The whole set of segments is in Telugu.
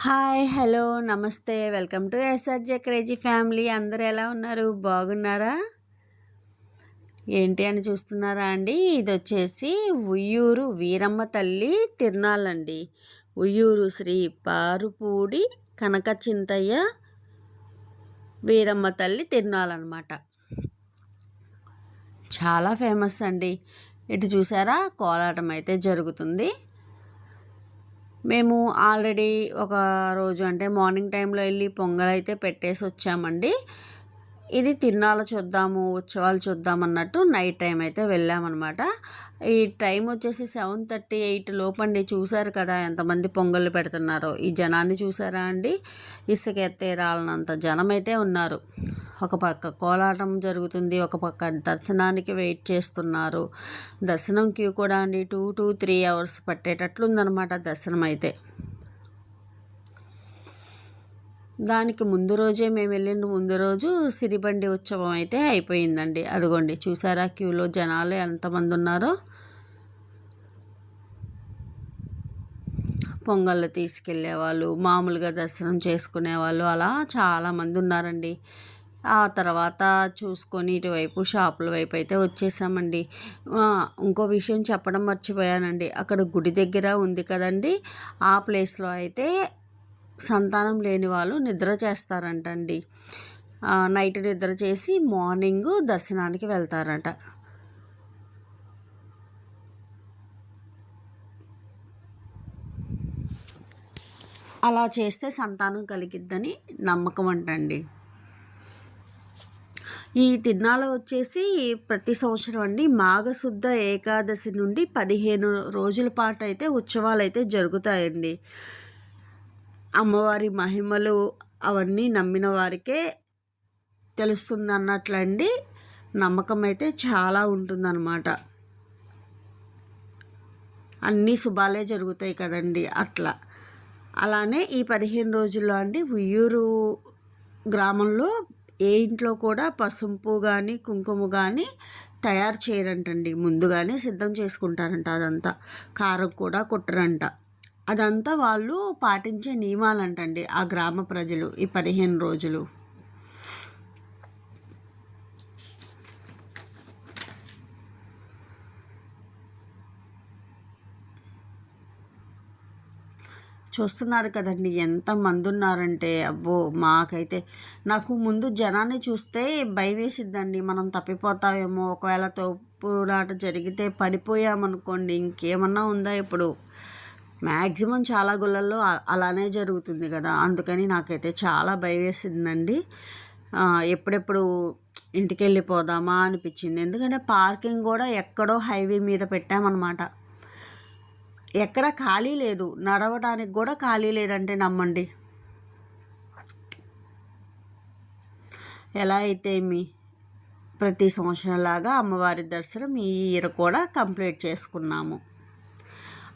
హాయ్ హలో నమస్తే welcome to SRJ crazy family. అందరూ ఎలా ఉన్నారు? బాగున్నారా? ఏంటి అని చూస్తున్నారా అండి? ఇది వచ్చేసి ఉయ్యూరు వీరమ్మ తల్లి తిరునాళ్ళండి. ఉయ్యూరు శ్రీ పారుపూడి కనక చింతయ్య వీరమ్మ తల్లి తిరునాళ్ళనమాట. చాలా ఫేమస్ అండి. ఇటు చూసారా, కోలాటం అయితే జరుగుతుంది. మేము ఆల్రెడీ ఒక రోజు అంటే మార్నింగ్ టైంలో వెళ్ళి పొంగల్ అయితే పెట్టేసి వచ్చామండి. ఇది తిరునాళ్ళ చూద్దాము, ఉత్సవాలు చూద్దాం అన్నట్టు నైట్ టైం అయితే వెళ్ళామన్నమాట. ఈ టైం వచ్చేసి 7:38 లోపండి. చూసారు కదా ఎంతమంది పొంగళ్ళు పెడుతున్నారో. ఈ జనాన్ని చూసారా అండి? ఇసుక ఎత్తే రాలనంత జనం అయితే ఉన్నారు. ఒక పక్క కోలాటం జరుగుతుంది, ఒక పక్క దర్శనానికి వెయిట్ చేస్తున్నారు. దర్శనం క్యూ కూడా అండి 2 to 3 hours పట్టేటట్లుందనమాట దర్శనం అయితే. దానికి ముందు రోజే మేము వెళ్ళిన ముందు రోజు సిరిబండి ఉత్సవం అయితే అయిపోయిందండి. అదిగోండి చూసారా క్యూలో జనాలు ఎంతమంది ఉన్నారో. పొంగళ్ళు తీసుకెళ్లే వాళ్ళు, మామూలుగా దర్శనం చేసుకునే వాళ్ళు, అలా చాలామంది ఉన్నారండి. ఆ తర్వాత చూసుకొని ఇటువైపు షాపుల వైపు అయితే వచ్చేసామండి. ఇంకో విషయం చెప్పడం మర్చిపోయానండి. అక్కడ గుడి దగ్గర ఉంది కదండి, ఆ ప్లేస్లో అయితే సంతానం లేని వాళ్ళు నిద్ర చేస్తారంటండి. నైట్ నిద్ర చేసి మార్నింగ్ దర్శనానికి వెళ్తారట. అలా చేస్తే సంతానం కలిగిద్దని నమ్మకం అంటండి. ఈ తిరునాళ్ళ వచ్చేసి ప్రతి సంవత్సరం అండి మాఘశుద్ధ ఏకాదశి నుండి 15 రోజుల పాటు అయితే ఉత్సవాలు అయితే జరుగుతాయండి. అమ్మవారి మహిమలు అవన్నీ నమ్మిన వారికే తెలుస్తుంది అన్నట్లండి. నమ్మకం అయితే చాలా ఉంటుందన్నమాట. అన్నీ శుభాలే జరుగుతాయి కదండి అట్లా. అలానే ఈ 15 రోజుల్లో అండి ఉయ్యూరు గ్రామంలో ఏ ఇంట్లో కూడా పసుపు కానీ కుంకుమ కానీ తయారు చేయరంటండి. ముందుగానే సిద్ధం చేసుకుంటారంట. అదంతా కారం కూడా కుట్టరంట. అదంతా వాళ్ళు పాటించే నియమాలంటండి ఆ గ్రామ ప్రజలు ఈ 15 రోజులు. చూస్తున్నారు కదండి ఎంతమంది ఉన్నారంటే. అబ్బో, మాకైతే నాకు ముందు జనాన్ని చూస్తే భయం వేసిద్దండి. మనం తప్పిపోతామేమో, ఒకవేళ తోపులాట జరిగితే పడిపోయామనుకోండి, ఇంకేమన్నా ఉందా ఇప్పుడు. మ్యాక్సిమం చాలా గుళ్ళల్లో అలానే జరుగుతుంది కదా. అందుకని నాకైతే చాలా భయం వేసిందండి. ఎప్పుడెప్పుడు ఇంటికి వెళ్ళిపోదామా అనిపించింది. ఎందుకంటే పార్కింగ్ కూడా ఎక్కడో హైవే మీద పెట్టామన్నమాట. ఎక్కడ ఖాళీ లేదు, నడవడానికి కూడా ఖాళీ లేదంటే నమ్మండి. ఎలా అయితే ప్రతి సంవత్సరంలాగా అమ్మవారి దర్శనం ఈ ఇయర్ కూడా కంప్లీట్ చేసుకున్నాము.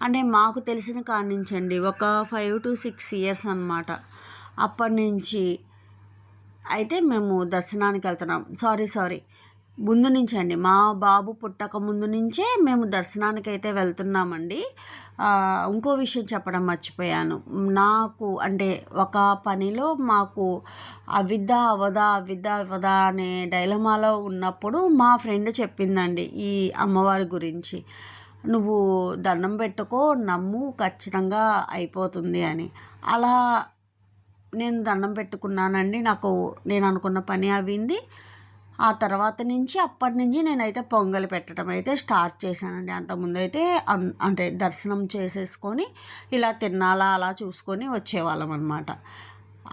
అంటే మాకు తెలిసిన కాడి నుంచి అండి ఒక 5 to 6 years అనమాట. అప్పటి నుంచి అయితే మేము దర్శనానికి వెళ్తున్నాం. సారీ ముందు నుంచి అండి, మా బాబు పుట్టక ముందు నుంచే మేము దర్శనానికి అయితే వెళ్తున్నామండి. ఇంకో విషయం చెప్పడం మర్చిపోయాను. నాకు అంటే ఒక పనిలో మాకు అవిద్దా అవదా అనే డైలమాలో ఉన్నప్పుడు మా ఫ్రెండ్ చెప్పిందండి ఈ అమ్మవారి గురించి. నువ్వు దండం పెట్టుకో, నమ్ము, ఖచ్చితంగా అయిపోతుంది అని. అలా నేను దండం పెట్టుకున్నానండి. నేను అనుకున్న పని అవింది. ఆ తర్వాత నుంచి అప్పటి నుంచి నేనైతే పొంగలి పెట్టడం అయితే స్టార్ట్ చేశానండి. అంతకుముందు అయితే అంటే దర్శనం చేసేసుకొని ఇలా తిన్నాలా అలా చూసుకొని వచ్చేవాళ్ళం అనమాట.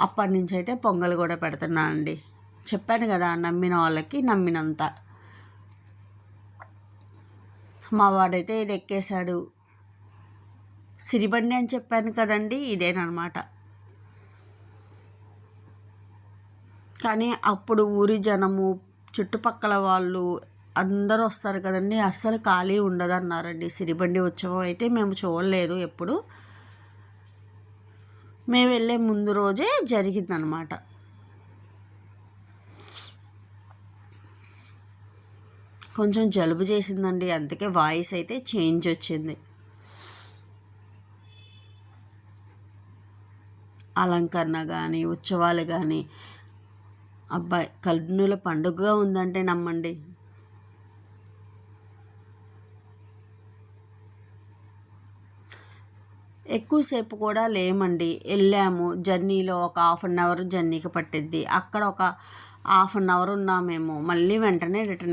అప్పటి నుంచి అయితే పొంగలి కూడా పెడుతున్నానండి. చెప్పాను కదా, నమ్మిన వాళ్ళకి నమ్మినంత. మా వాడైతే ఇది ఎక్కేశాడు. సిరిబండి అని చెప్పాను కదండి, ఇదేనమాట. కానీ అప్పుడు ఊరి జనము, చుట్టుపక్కల వాళ్ళు అందరూ వస్తారు కదండి, అస్సలు ఖాళీ ఉండదన్నారండి. సిరిబండి ఉత్సవం అయితే మేము చూడలేదు ఎప్పుడు. మేము వెళ్ళే ముందు రోజే జరిగిందనమాట. కొంచెం జలుబు చేసిందండి, అందుకే వాయిస్ అయితే చేంజ్ వచ్చింది. అలంకరణ కానీ ఉత్సవాలు కానీ అబ్బాయి కన్నుల పండుగగా ఉందంటే నమ్మండి. ఎక్కువసేపు కూడా లేమండి. వెళ్ళాము, జర్నీలో ఒక 1/2 అవర్ జర్నీకి పట్టిద్ది. అక్కడ ఒక 1/2 అవర్ ఉన్నామేమో, మళ్ళీ వెంటనే రిటర్న్